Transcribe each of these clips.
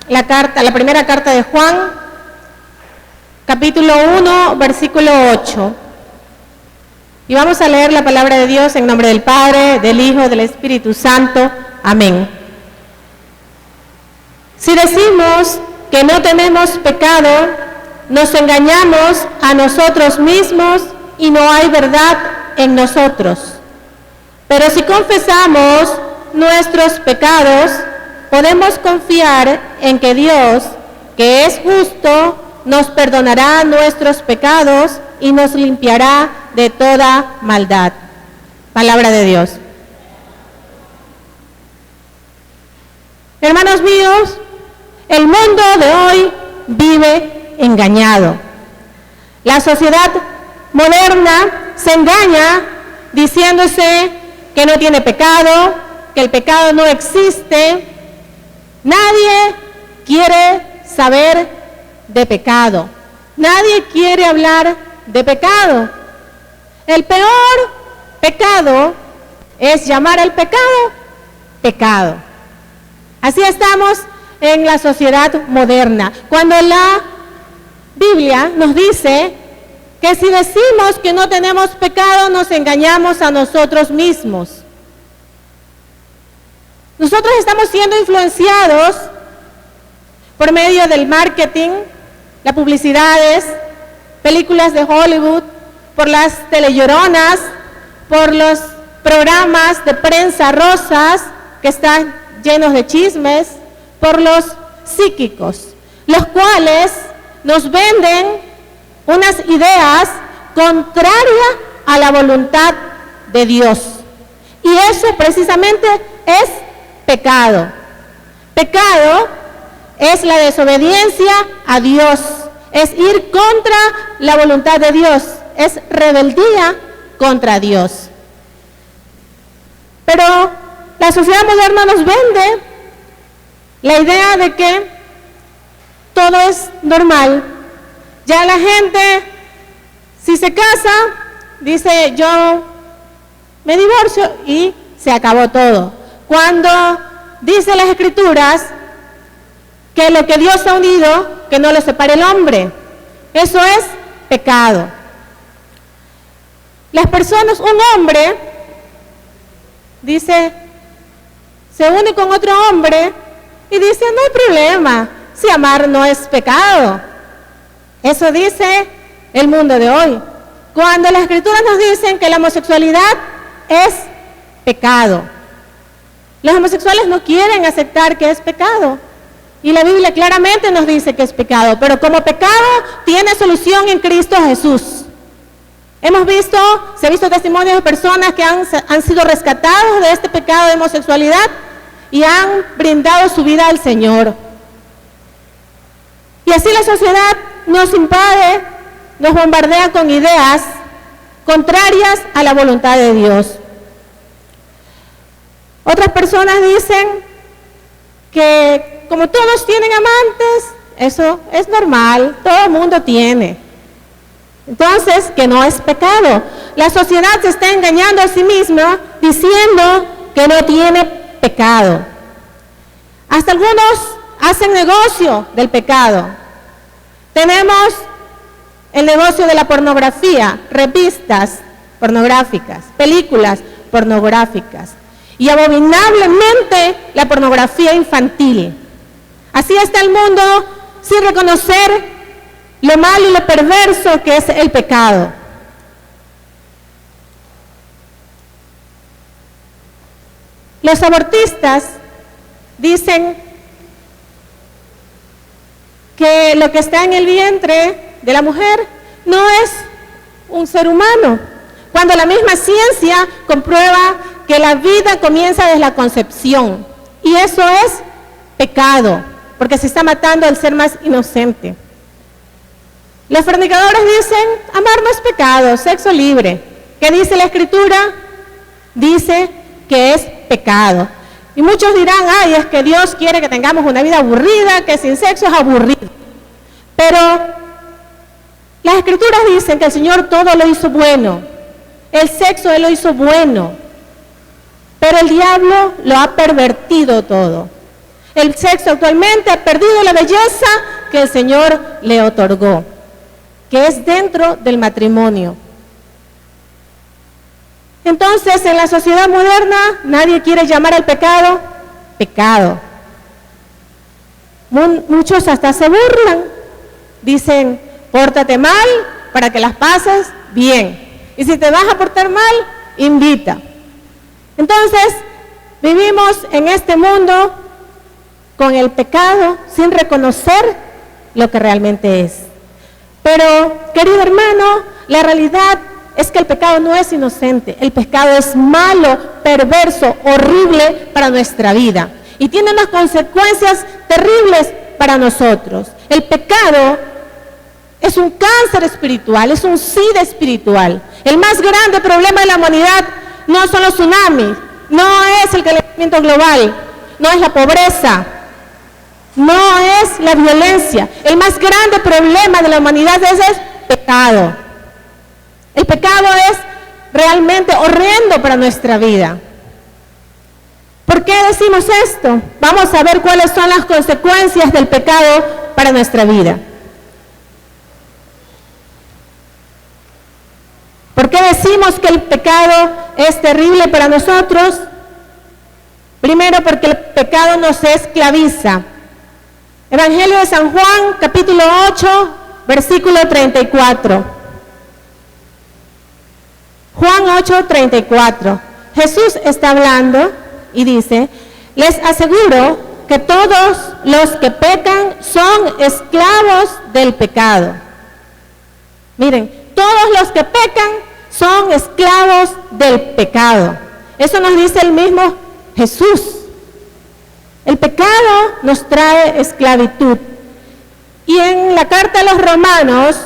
la primera carta de Juan, capítulo 1, versículo 8. Y vamos a leer la palabra de Dios en nombre del Padre, del Hijo, del Espíritu Santo. Amén. Si decimos que no tenemos pecado, nos engañamos a nosotros mismos y no hay verdad en nosotros. Pero si confesamos nuestros pecados, podemos confiar en que Dios, que es justo, nos perdonará nuestros pecados y nos limpiará de toda maldad. Palabra de Dios. Hermanos míos, el mundo de hoy vive engañado. La sociedad moderna se engaña diciéndose que no tiene pecado, que el pecado no existe. Nadie quiere saber de pecado. Nadie quiere hablar de pecado. El peor pecado es llamar al pecado pecado. Así estamos en la sociedad moderna. Cuando la Biblia nos dice que si decimos que no tenemos pecado, nos engañamos a nosotros mismos. Nosotros estamos siendo influenciados por medio del marketing, las publicidades, películas de Hollywood, por las telelloronas, por los programas de prensa rosas que están llenos de chismes, por los psíquicos, los cuales nos venden unas ideas contrarias a la voluntad de Dios. Y eso precisamente es pecado. Pecado es la desobediencia a Dios, es ir contra la voluntad de Dios, es rebeldía contra Dios. Pero la sociedad moderna nos vende la idea de que todo es normal. Ya la gente, si se casa, dice yo me divorcio y se acabó todo. Cuando dice las Escrituras que lo que Dios ha unido, que no lo separe el hombre, eso es pecado. Las personas, un hombre, dice, se une con otro hombre y dice, no hay problema, si amar no es pecado. Eso dice el mundo de hoy. Cuando las Escrituras nos dicen que la homosexualidad es pecado. Los homosexuales no quieren aceptar que es pecado. Y la Biblia claramente nos dice que es pecado. Pero como pecado tiene solución en Cristo Jesús. Se ha visto testimonios de personas que han sido rescatados de este pecado de homosexualidad y han brindado su vida al Señor. Y así la sociedad nos invade, nos bombardea con ideas contrarias a la voluntad de Dios. Otras personas dicen que como todos tienen amantes, eso es normal, todo el mundo tiene. Entonces, que no es pecado. La sociedad se está engañando a sí misma diciendo que no tiene pecado. Hasta algunos hacen negocio del pecado. Tenemos el negocio de la pornografía, revistas pornográficas, películas pornográficas y abominablemente la pornografía infantil. Así está el mundo sin reconocer lo malo y lo perverso que es el pecado. Los abortistas dicen que lo que está en el vientre de la mujer no es un ser humano, cuando la misma ciencia comprueba que la vida comienza desde la concepción, y eso es pecado, porque se está matando al ser más inocente. Los fornicadores dicen, amar no es pecado, sexo libre. ¿Qué dice la Escritura? Dice que es pecado. Y muchos dirán, ay, es que Dios quiere que tengamos una vida aburrida, que sin sexo es aburrido. Pero las Escrituras dicen que el Señor todo lo hizo bueno. El sexo Él lo hizo bueno. Pero el diablo lo ha pervertido todo. el sexo actualmente ha perdido la belleza que el Señor le otorgó, que es dentro del matrimonio. Entonces, en la sociedad moderna, nadie quiere llamar al pecado pecado. Muchos hasta se burlan. Dicen, pórtate mal para que las pases bien. Y si te vas a portar mal, invita. Entonces, vivimos en este mundo con el pecado sin reconocer lo que realmente es. Pero, querido hermano, la realidad es que el pecado no es inocente. El pecado es malo, perverso, horrible para nuestra vida. Y tiene unas consecuencias terribles para nosotros. El pecado es un cáncer espiritual, es un SIDA espiritual. El más grande problema de la humanidad no son los tsunamis, no es el calentamiento global, no es la pobreza, no es la violencia. El más grande problema de la humanidad es el pecado. El pecado es realmente horrendo para nuestra vida. ¿Por qué decimos esto? Vamos a ver cuáles son las consecuencias del pecado para nuestra vida. ¿Por qué decimos que el pecado es terrible para nosotros? Primero, porque el pecado nos esclaviza. Evangelio de San Juan, capítulo 8, versículo 34. Juan 8, 34. Jesús está hablando y dice, les aseguro que todos los que pecan son esclavos del pecado. Miren, todos los que pecan son esclavos del pecado. Eso nos dice el mismo Jesús. El pecado nos trae esclavitud. Y en la carta a los Romanos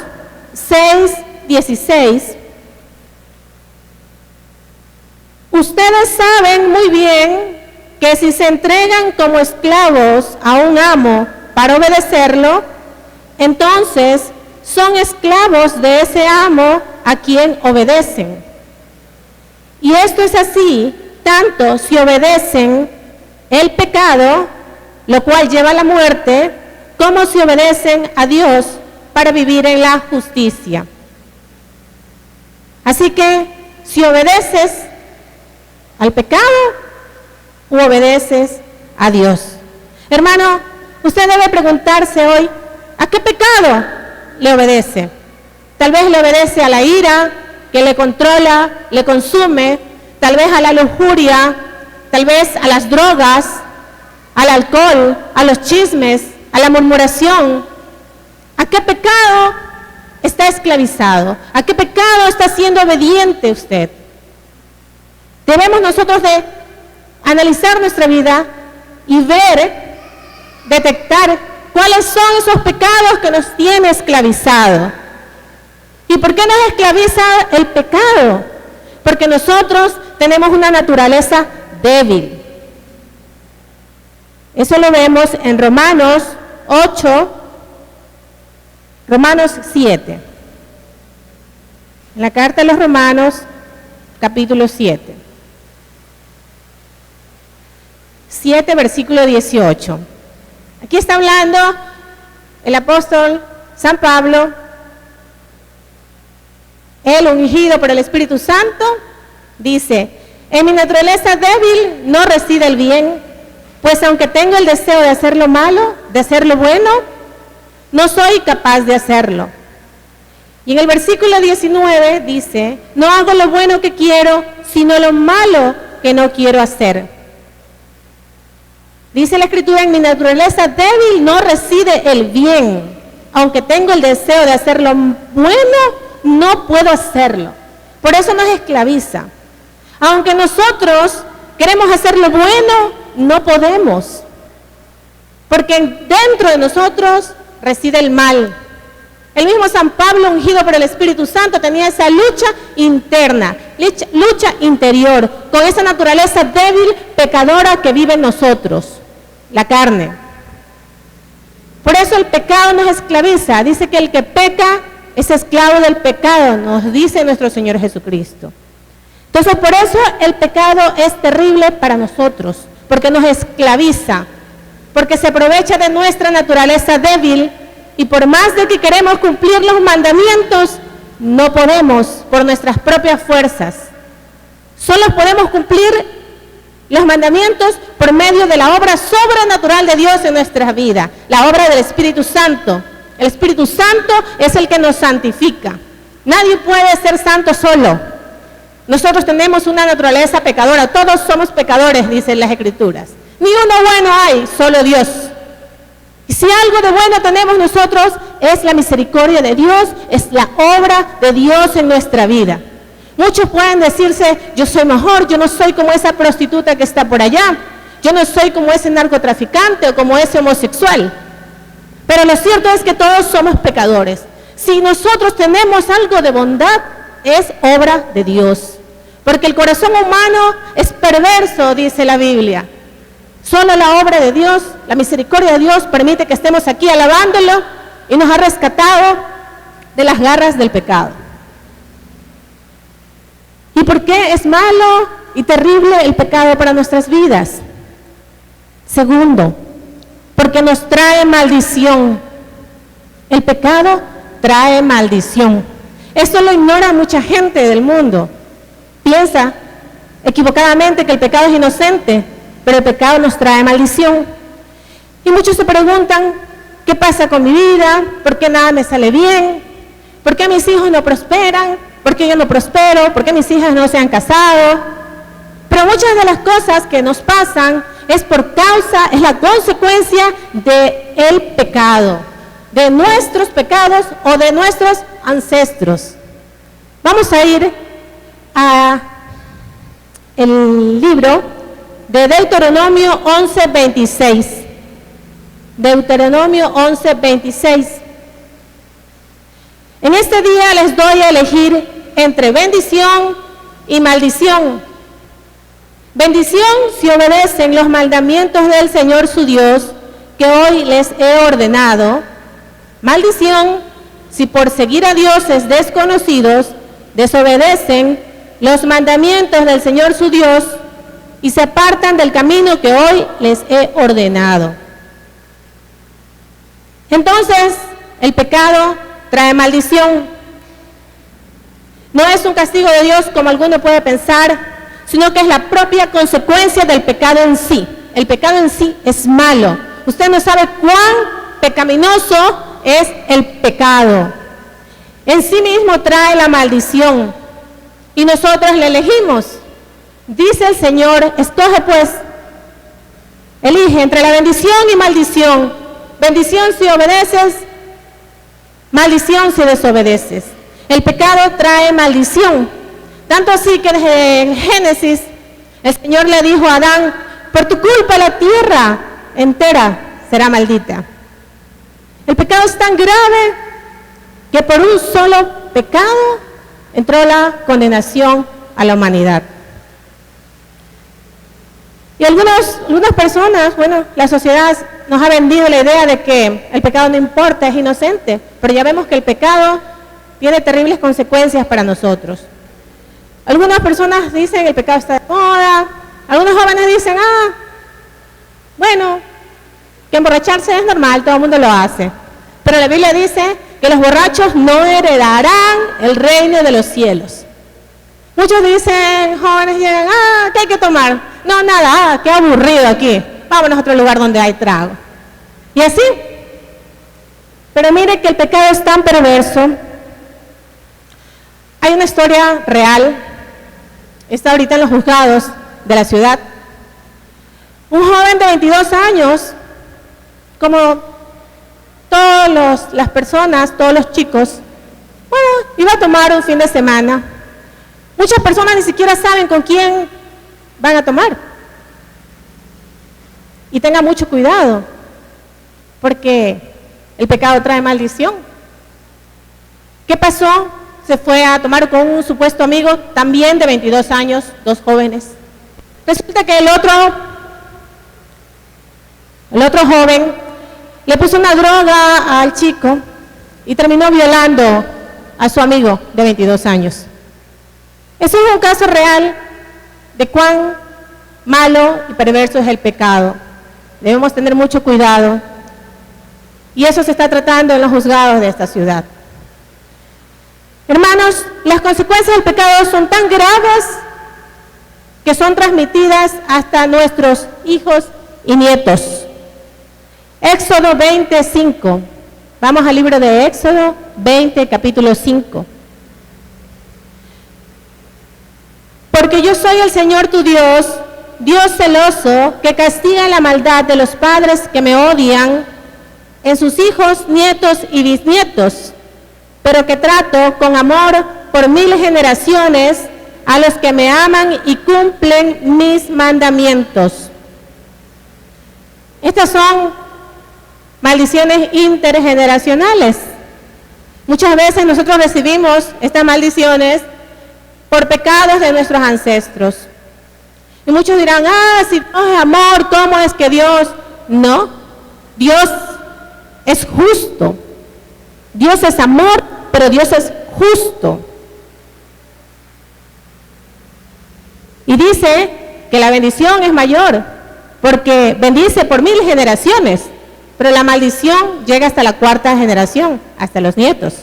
6, 16, ustedes saben muy bien que si se entregan como esclavos a un amo para obedecerlo, entonces son esclavos de ese amo a quien obedecen. Y esto es así, tanto si obedecen el pecado, lo cual lleva a la muerte, como si obedecen a Dios para vivir en la justicia. Así que, si obedeces al pecado, u obedeces a Dios. Hermano, usted debe preguntarse hoy, ¿a qué pecado le obedece? Tal vez le obedece a la ira que le controla, le consume, tal vez a la lujuria, tal vez a las drogas, al alcohol, a los chismes, a la murmuración. ¿A qué pecado está esclavizado? ¿A qué pecado está siendo obediente usted? Debemos nosotros de analizar nuestra vida y ver, detectar cuáles son esos pecados que nos tienen esclavizados. ¿Y por qué nos esclaviza el pecado? Porque nosotros tenemos una naturaleza débil. Eso lo vemos en Romanos 8, Romanos 7. En la carta de los Romanos, capítulo 7. 7, versículo 18. Aquí está hablando el apóstol San Pablo, él ungido por el Espíritu Santo, dice, en mi naturaleza débil no reside el bien, pues aunque tengo el deseo de hacer lo malo, de hacer lo bueno, no soy capaz de hacerlo. Y en el versículo 19 dice, no hago lo bueno que quiero, sino lo malo que no quiero hacer. Dice la Escritura, en mi naturaleza débil no reside el bien. Aunque tengo el deseo de hacer lo bueno, no puedo hacerlo. Por eso nos esclaviza. Aunque nosotros queremos hacer lo bueno, no podemos. Porque dentro de nosotros reside el mal. El mismo San Pablo, ungido por el Espíritu Santo, tenía esa lucha interna, lucha interior, con esa naturaleza débil, pecadora que vive en nosotros, la carne. Por eso el pecado nos esclaviza. Dice que el que peca es esclavo del pecado, nos dice nuestro Señor Jesucristo. Entonces, por eso el pecado es terrible para nosotros, porque nos esclaviza. porque se aprovecha de nuestra naturaleza débil y por más de que queremos cumplir los mandamientos, no podemos por nuestras propias fuerzas. Solo podemos cumplir los mandamientos por medio de la obra sobrenatural de Dios en nuestras vidas, la obra del Espíritu Santo. El Espíritu Santo es el que nos santifica. Nadie puede ser santo solo. Nosotros tenemos una naturaleza pecadora, todos somos pecadores, dicen las Escrituras. Ni uno bueno hay, solo Dios. Y si algo de bueno tenemos nosotros, es la misericordia de Dios, es la obra de Dios en nuestra vida. Muchos pueden decirse, yo soy mejor, yo no soy como esa prostituta que está por allá, yo no soy como ese narcotraficante o como ese homosexual. Pero lo cierto es que todos somos pecadores. Si nosotros tenemos algo de bondad, es obra de Dios. Porque el corazón humano es perverso, dice la Biblia. Solo la obra de Dios, la misericordia de Dios permite que estemos aquí alabándolo y nos ha rescatado de las garras del pecado. ¿Y por qué es malo y terrible el pecado para nuestras vidas? Segundo, porque nos trae maldición. El pecado trae maldición. Esto lo ignora mucha gente del mundo. Piensa equivocadamente que el pecado es inocente, pero el pecado nos trae maldición. Y muchos se preguntan, ¿qué pasa con mi vida? ¿Por qué nada me sale bien? ¿Por qué mis hijos no prosperan? ¿Por qué yo no prospero? ¿Por qué mis hijas no se han casado? Pero muchas de las cosas que nos pasan es la consecuencia del pecado, de nuestros pecados o de nuestros ancestros. Vamos a ir a el libro de Deuteronomio 11:26. Deuteronomio 11:26. En este día les doy a elegir entre bendición y maldición. Bendición si obedecen los mandamientos del Señor su Dios, que hoy les he ordenado. Maldición si por seguir a dioses desconocidos desobedecen los mandamientos del Señor su Dios y se apartan del camino que hoy les he ordenado. Entonces, el pecado trae maldición. No es un castigo de Dios como alguno puede pensar, sino que es la propia consecuencia del pecado en sí. El pecado en sí es malo. Usted no sabe cuán pecaminoso es el pecado. En sí mismo trae la maldición y nosotros le elegimos. Dice el Señor, escoge pues, elige entre la bendición y maldición. Bendición si obedeces, maldición si desobedeces. El pecado trae maldición. Tanto así que en Génesis el Señor le dijo a Adán, por tu culpa la tierra entera será maldita. El pecado es tan grave que por un solo pecado entró la condenación a la humanidad. Y algunas personas, la sociedad nos ha vendido la idea de que el pecado no importa, es inocente, pero ya vemos que el pecado tiene terribles consecuencias para nosotros. Algunas personas dicen que el pecado está de moda, algunos jóvenes dicen, que emborracharse es normal, todo el mundo lo hace. Pero la Biblia dice que los borrachos no heredarán el reino de los cielos. Muchos dicen, jóvenes llegan, ¿qué hay que tomar? No, nada, qué aburrido aquí, vámonos a otro lugar donde hay trago. Y así. Pero mire que el pecado es tan perverso. Hay una historia real, está ahorita en los juzgados de la ciudad. Un joven de 22 años, como todas las personas, todos los chicos, iba a tomar un fin de semana. Muchas personas ni siquiera saben con quién van a tomar. Y tenga mucho cuidado, porque el pecado trae maldición. ¿Qué pasó? Se fue a tomar con un supuesto amigo, también de 22 años, dos jóvenes. Resulta que el otro joven le puso una droga al chico y terminó violando a su amigo de 22 años. Ese es un caso real de cuán malo y perverso es el pecado. Debemos tener mucho cuidado. Y eso se está tratando en los juzgados de esta ciudad. Hermanos, las consecuencias del pecado son tan graves que son transmitidas hasta nuestros hijos y nietos. Éxodo 25. Vamos al libro de Éxodo 20, capítulo 5. Porque yo soy el Señor tu Dios, Dios celoso, que castiga la maldad de los padres que me odian en sus hijos, nietos y bisnietos, pero que trato con amor por 1000 generaciones a los que me aman y cumplen mis mandamientos. Estas son maldiciones intergeneracionales. Muchas veces nosotros recibimos estas maldiciones por pecados de nuestros ancestros. Y muchos dirán, si Dios es amor, ¿cómo es que Dios? No, Dios es justo. Dios es amor, pero Dios es justo. Y dice que la bendición es mayor, porque bendice por 1000 generaciones, pero la maldición llega hasta la 4ª generación, hasta los nietos.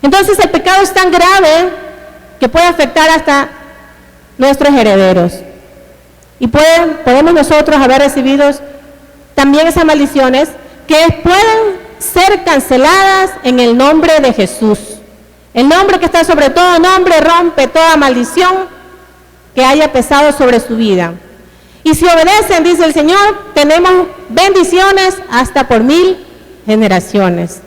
Entonces el pecado es tan grave que puede afectar hasta nuestros herederos. Y podemos nosotros haber recibido también esas maldiciones que pueden ser canceladas en el nombre de Jesús. El nombre que está sobre todo nombre rompe toda maldición que haya pesado sobre su vida. Y si obedecen, dice el Señor, tenemos bendiciones hasta por 1000 generaciones.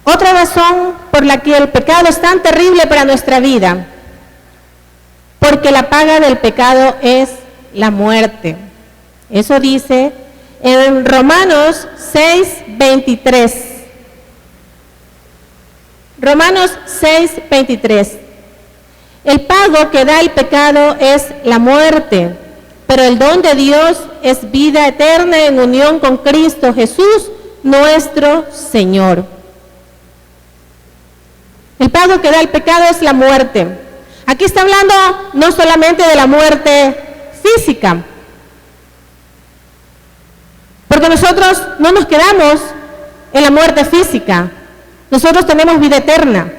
Otra razón por la que el pecado es tan terrible para nuestra vida, porque la paga del pecado es la muerte. Eso dice en Romanos 6:23. Romanos 6:23. El pago que da el pecado es la muerte, pero el don de Dios es vida eterna en unión con Cristo Jesús, nuestro Señor. El pago que da el pecado es la muerte. Aquí está hablando no solamente de la muerte física, porque nosotros no nos quedamos en la muerte física, nosotros tenemos vida eterna.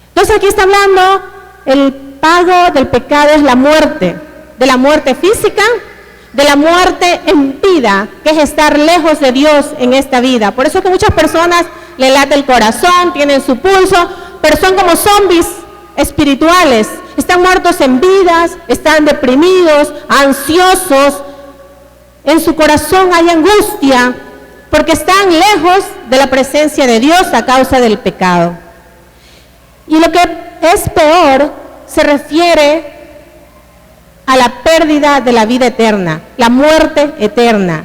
Entonces aquí está hablando, el pago del pecado es la muerte, de la muerte física, de la muerte en vida, que es estar lejos de Dios en esta vida. Por eso es que muchas personas le late el corazón, tienen su pulso, pero son como zombies espirituales, están muertos en vidas, están deprimidos, ansiosos, en su corazón hay angustia, porque están lejos de la presencia de Dios a causa del pecado. Y lo que es peor, se refiere a la pérdida de la vida eterna, la muerte eterna.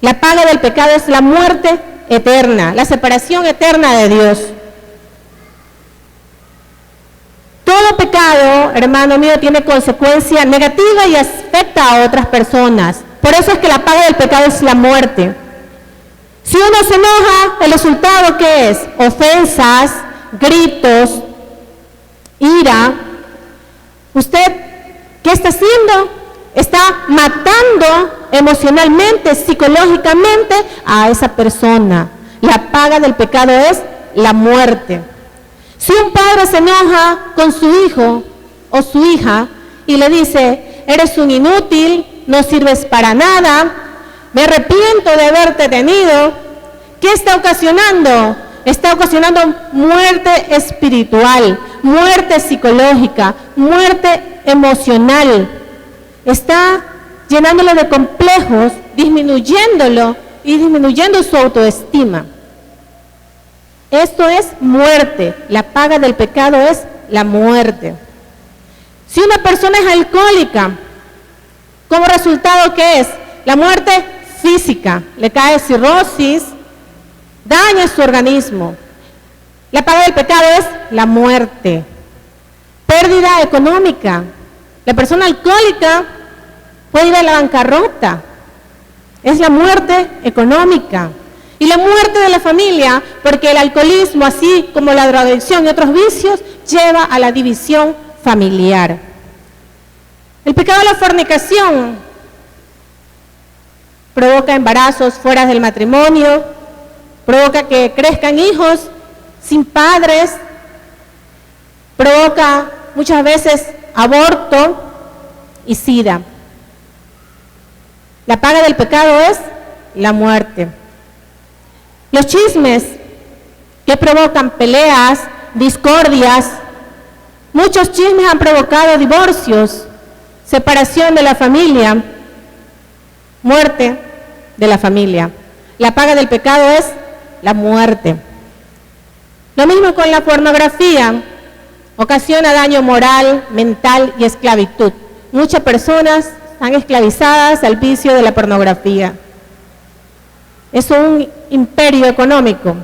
La paga del pecado es la muerte eterna, la separación eterna de Dios. Todo pecado, hermano mío, tiene consecuencia negativa y afecta a otras personas. Por eso es que la paga del pecado es la muerte. Si uno se enoja, ¿el resultado qué es? Ofensas, gritos, ira. ¿Usted qué está haciendo? Está matando emocionalmente, psicológicamente a esa persona. La paga del pecado es la muerte. Si un padre se enoja con su hijo o su hija y le dice, eres un inútil, no sirves para nada, me arrepiento de haberte tenido, ¿qué está ocasionando? Está ocasionando muerte espiritual, muerte psicológica, muerte emocional. Está llenándolo de complejos, disminuyéndolo y disminuyendo su autoestima. Esto es muerte. La paga del pecado es la muerte. Si una persona es alcohólica, ¿como resultado qué es? La muerte física. Le cae cirrosis, daña su organismo. La paga del pecado es la muerte. Pérdida económica. La persona alcohólica puede ir a la bancarrota. Es la muerte económica. Y la muerte de la familia, porque el alcoholismo, así como la drogadicción y otros vicios, lleva a la división familiar. El pecado de la fornicación provoca embarazos fuera del matrimonio, provoca que crezcan hijos sin padres, provoca muchas veces aborto y SIDA. La paga del pecado es la muerte. Los chismes que provocan peleas, discordias, muchos chismes han provocado divorcios, separación de la familia, muerte de la familia. La paga del pecado es la muerte. Lo mismo con la pornografía, ocasiona daño moral, mental y esclavitud. Muchas personas están esclavizadas al vicio de la pornografía. Es un imperio económico,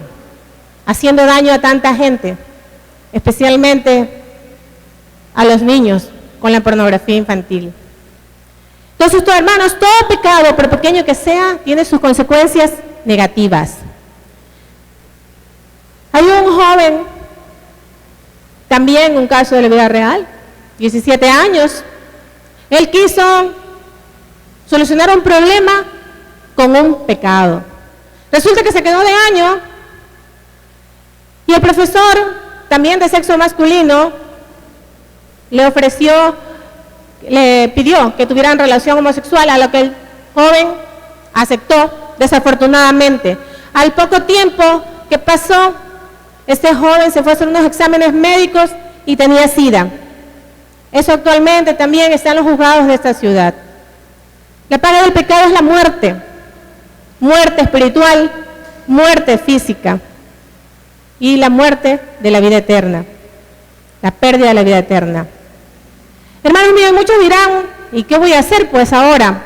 haciendo daño a tanta gente, especialmente a los niños con la pornografía infantil. Entonces, hermanos, todo pecado, por pequeño que sea, tiene sus consecuencias negativas. Hay un joven, también un caso de la vida real, 17 años, él quiso solucionar un problema con un pecado. Resulta que se quedó de año y el profesor, también de sexo masculino, le pidió que tuvieran relación homosexual, a lo que el joven aceptó, desafortunadamente. Al poco tiempo que pasó, este joven se fue a hacer unos exámenes médicos y tenía SIDA. Eso actualmente también está en los juzgados de esta ciudad. La paga del pecado es la muerte. Muerte espiritual, muerte física y la muerte de la vida eterna, la pérdida de la vida eterna. Hermanos míos, muchos dirán, ¿y qué voy a hacer pues ahora?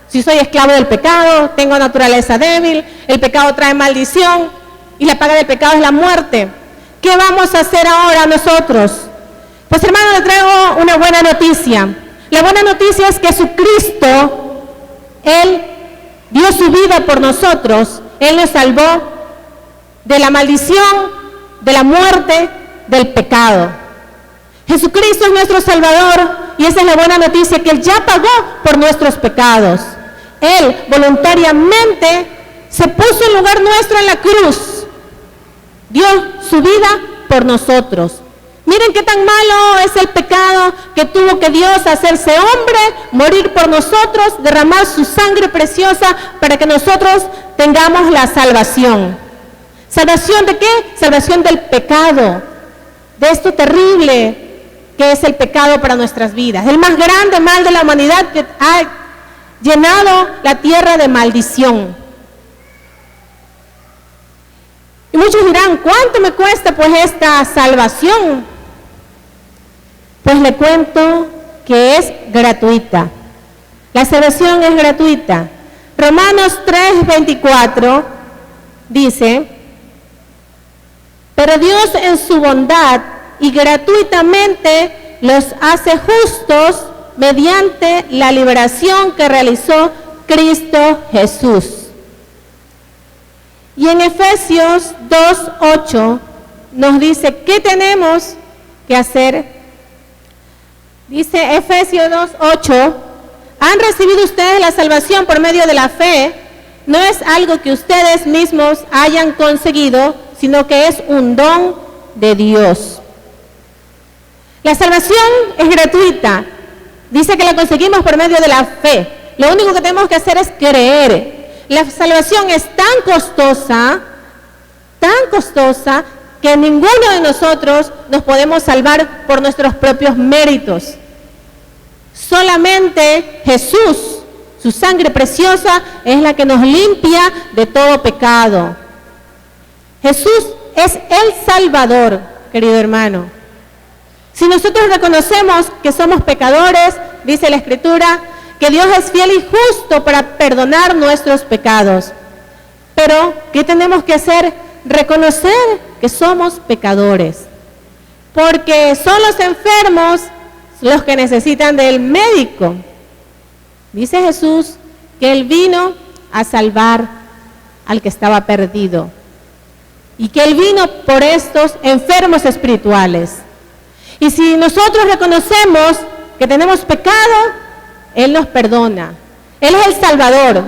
Si soy esclavo del pecado, tengo naturaleza débil, el pecado trae maldición y la paga del pecado es la muerte. ¿Qué vamos a hacer ahora nosotros? Pues hermanos, les traigo una buena noticia. La buena noticia es que Jesucristo, Él dio su vida por nosotros, Él nos salvó de la maldición, de la muerte, del pecado. Jesucristo es nuestro Salvador y esa es la buena noticia, que Él ya pagó por nuestros pecados. Él voluntariamente se puso en lugar nuestro en la cruz, dio su vida por nosotros. Miren qué tan malo es el pecado, que tuvo que Dios hacerse hombre, morir por nosotros, derramar su sangre preciosa para que nosotros tengamos la salvación. ¿Salvación de qué? Salvación del pecado, de esto terrible que es el pecado para nuestras vidas. El más grande mal de la humanidad, que ha llenado la tierra de maldición. Y muchos dirán, ¿cuánto me cuesta pues esta salvación? Pues le cuento que es gratuita. La salvación es gratuita. Romanos 3:24 dice, pero Dios en su bondad y gratuitamente los hace justos mediante la liberación que realizó Cristo Jesús. Y en Efesios 2:8 nos dice, ¿qué tenemos que hacer? Dice Efesios 2:8, han recibido ustedes la salvación por medio de la fe, no es algo que ustedes mismos hayan conseguido, sino que es un don de Dios. La salvación es gratuita, dice que la conseguimos por medio de la fe. Lo único que tenemos que hacer es creer. La salvación es tan costosa, que ninguno de nosotros nos podemos salvar por nuestros propios méritos. Solamente Jesús, su sangre preciosa, es la que nos limpia de todo pecado. Jesús es el Salvador, querido hermano. Si nosotros reconocemos que somos pecadores, dice la Escritura, que Dios es fiel y justo para perdonar nuestros pecados. Pero, ¿qué tenemos que hacer? Reconocer que somos pecadores. Porque son los enfermos los que necesitan del médico. Dice Jesús que Él vino a salvar al que estaba perdido. Y que Él vino por estos enfermos espirituales. Y si nosotros reconocemos que tenemos pecado, Él nos perdona. Él es el Salvador.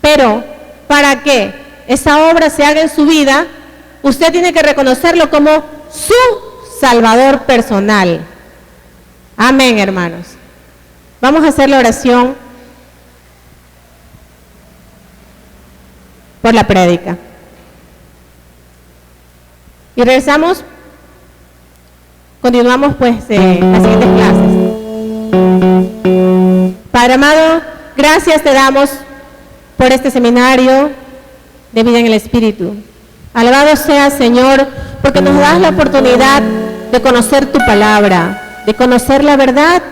Pero para que esa obra se haga en su vida, usted tiene que reconocerlo como su Salvador personal. Amén, hermanos. Vamos a hacer la oración por la prédica. Y regresamos, continuamos pues las siguientes clases. Padre amado, gracias te damos por este seminario de vida en el Espíritu. Alabado sea, Señor, porque nos das la oportunidad de conocer tu palabra, de conocer la verdad,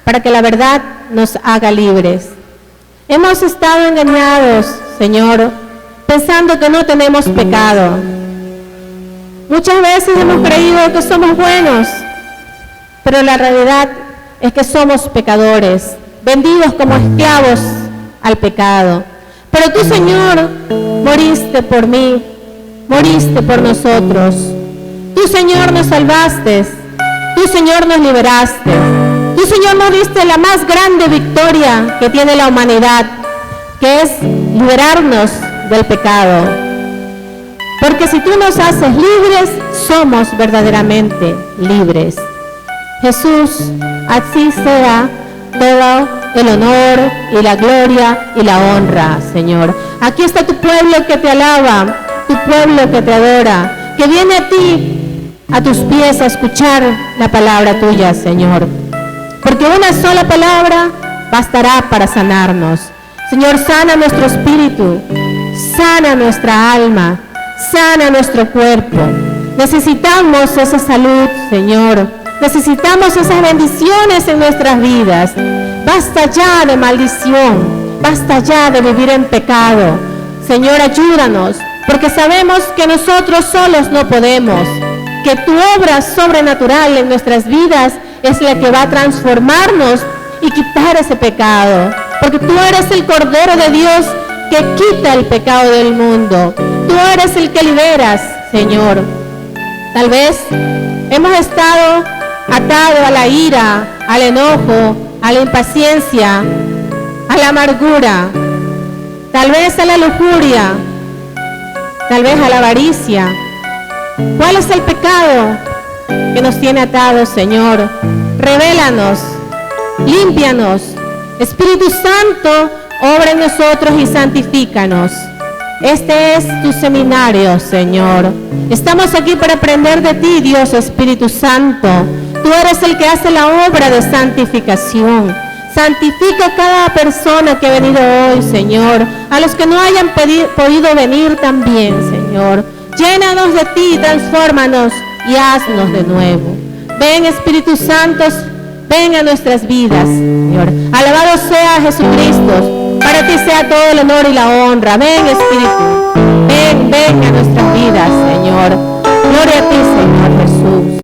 para que la verdad nos haga libres. Hemos estado engañados, Señor, pensando que no tenemos pecado. Muchas veces hemos creído que somos buenos, pero la realidad es que somos pecadores, vendidos como esclavos al pecado. Pero tú, Señor, moriste por mí, moriste por nosotros. Tú, Señor, nos salvaste. Tú, Señor, nos liberaste. Tú, Señor, nos diste la más grande victoria que tiene la humanidad, que es liberarnos del pecado. Porque si tú nos haces libres, somos verdaderamente libres. Jesús, así sea todo el honor y la gloria y la honra, Señor. Aquí está tu pueblo que te alaba, tu pueblo que te adora, que viene a ti, a tus pies, a escuchar la palabra tuya, Señor. Porque una sola palabra bastará para sanarnos. Señor, sana nuestro espíritu, sana nuestra alma, sana nuestro cuerpo. Necesitamos esa salud, Señor. Necesitamos esas bendiciones en nuestras vidas. Basta ya de maldición, basta ya de vivir en pecado. Señor, ayúdanos, porque sabemos que nosotros solos no podemos, que tu obra sobrenatural en nuestras vidas es la que va a transformarnos y quitar ese pecado, porque tú eres el Cordero de Dios que quita el pecado del mundo. Tú eres el que liberas, Señor. Tal vez hemos estado atados a la ira, al enojo, a la impaciencia, a la amargura, tal vez a la lujuria, tal vez a la avaricia. ¿Cuál es el pecado que nos tiene atados, Señor? Revélanos, límpianos. Espíritu Santo, obra en nosotros y santifícanos. Este es tu seminario, Señor. Estamos aquí para aprender de ti, Dios Espíritu Santo. Tú eres el que hace la obra de santificación. Santifica a cada persona que ha venido hoy, Señor. A los que no hayan podido venir también, Señor. Llénanos de ti, transfórmanos y haznos de nuevo. Ven, Espíritu Santo, ven a nuestras vidas, Señor. Alabado sea Jesucristo. Para ti sea todo el honor y la honra. Ven, Espíritu. Ven a nuestras vidas, Señor. Gloria a ti, Señor Jesús.